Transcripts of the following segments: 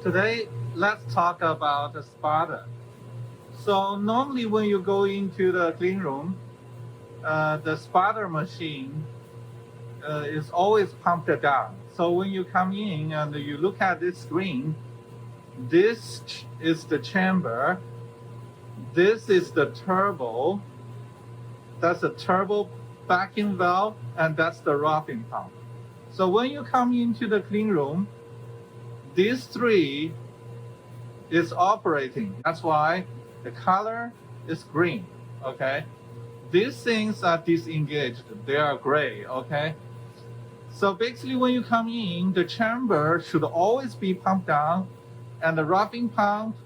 Today, let's talk about the spotter. So normally when you go into the clean room, the spotter machine is always pumped down. So when you come in and you look at this screen, this is the chamber, this is the turbo, that's the turbo backing valve, and that's the roughing pump. So when you come into the clean room, these three is operating. That's why the color is green, okay? These things are disengaged, they are gray, okay? So basically when you come in, the chamber should always be pumped down, and the roughing pump,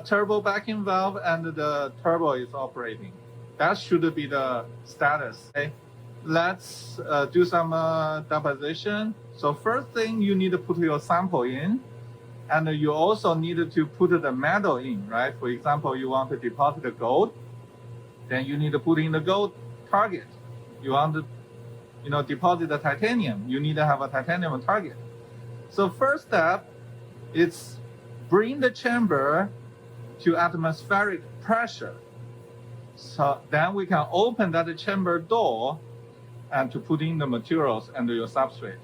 turbo backing valve, and the turbo is operating. That should be the status, okay? Let's do some deposition. So first thing, you need to put your sample in, and you also need to put the metal in, right? For example, you want to deposit the gold, then you need to put in the gold target. You want to, deposit the titanium, you need to have a titanium target. So first step is bring the chamber to atmospheric pressure. So then we can open that chamber door and to put in the materials and your substrate.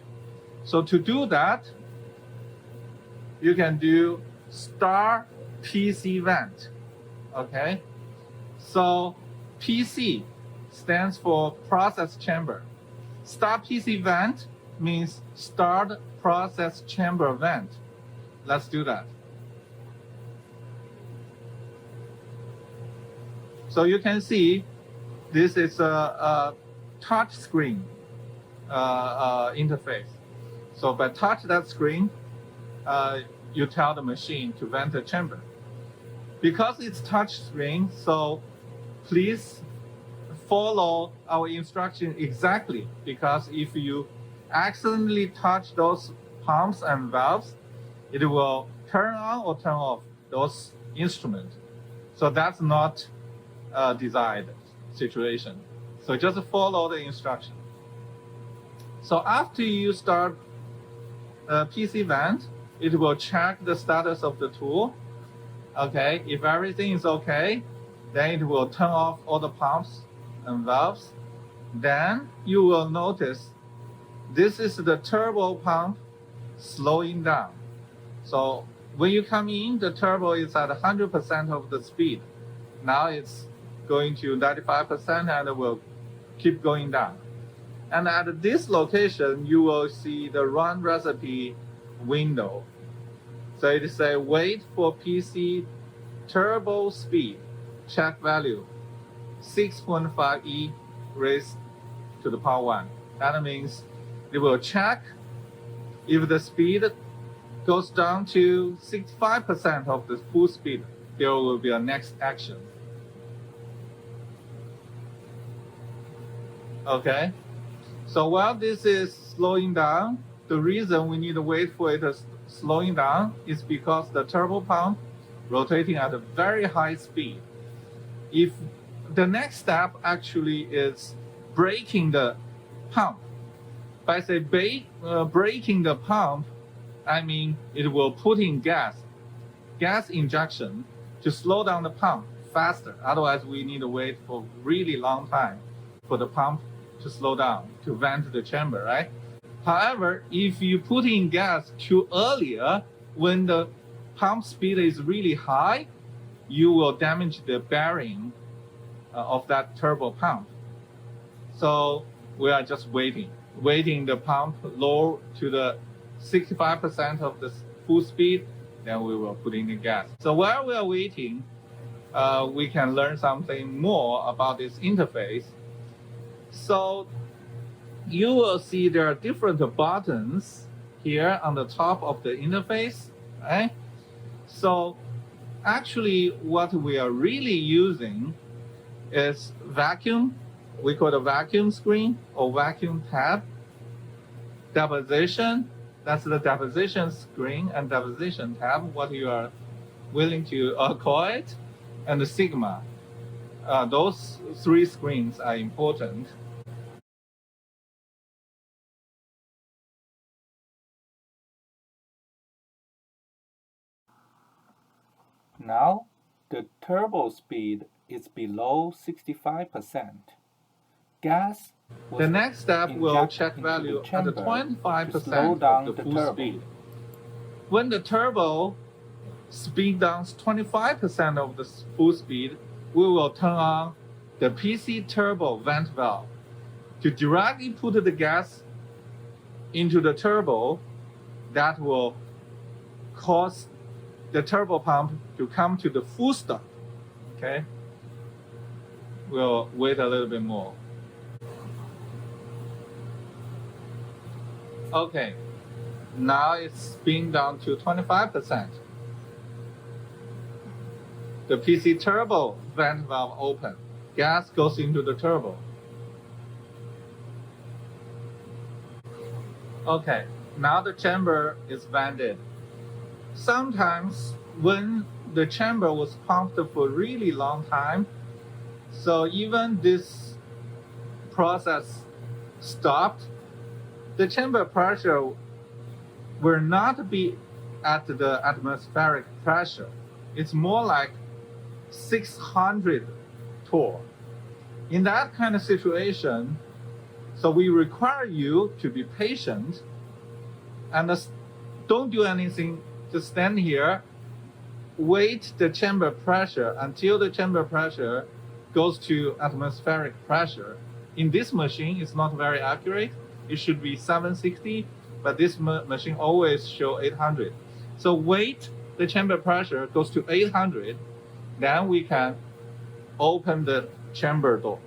So to do that, you can do star PC vent, okay? So PC stands for process chamber. Star PC vent means start process chamber vent. Let's do that. So you can see this is a touch screen interface. So by touch that screen, you tell the machine to vent the chamber. Because it's touch screen, so please follow our instruction exactly, because if you accidentally touch those pumps and valves, it will turn on or turn off those instruments. So that's not a desired situation. So just follow the instruction. So after you start PC vent, it will check the status of the tool. Okay, if everything is okay, then it will turn off all the pumps and valves. Then you will notice this is the turbo pump slowing down. So when you come in, the turbo is at 100% of the speed. Now it's going to 95% and it will keep going down. And at this location, you will see the run recipe window. So it says wait for PC turbo speed, check value, 6.5e raised to the power 1. That means it will check if the speed goes down to 65% of the full speed, there will be a next action. Okay, so while this is slowing down, the reason we need to wait for it slowing down is because the turbo pump rotating at a very high speed. If the next step actually is braking the pump. By say braking the pump, I mean it will put in gas injection to slow down the pump faster. Otherwise, we need to wait for really long time for the pump to slow down, to vent the chamber, right? However, if you put in gas too earlier, when the pump speed is really high, you will damage the bearing of that turbo pump. So we are just waiting the pump low to the 65% of the full speed, then we will put in the gas. So while we are waiting, we can learn something more about this interface. So you will see there are different buttons here on the top of the interface, right? So actually what we are really using is vacuum. We call it a vacuum screen or vacuum tab. Deposition, that's the deposition screen and deposition tab, what you are willing to call it, and the Sigma. Those three screens are important. Now, the turbo speed is below 65%. Gas was The next step will injected check into value the at chamber 25% to slow down of the the full turbo. speed. When the turbo speed down 25% of the full speed, we will turn on the PC turbo vent valve to directly put the gas into the turbo. That will cause the turbo pump to come to the full stop. Okay, we'll wait a little bit more. Okay, now it's spinning down to 25%. The PC turbo vent valve open. Gas goes into the turbo. Okay, now the chamber is vented. Sometimes when the chamber was pumped for a really long time, so even this process stopped, the chamber pressure will not be at the atmospheric pressure. It's more like 600 torr. In that kind of situation, so we require you to be patient and don't do anything. Just stand here, wait the chamber pressure until the chamber pressure goes to atmospheric pressure. In this machine, it's not very accurate. It should be 760, but this machine always show 800. So wait the chamber pressure goes to 800, then we can open the chamber door.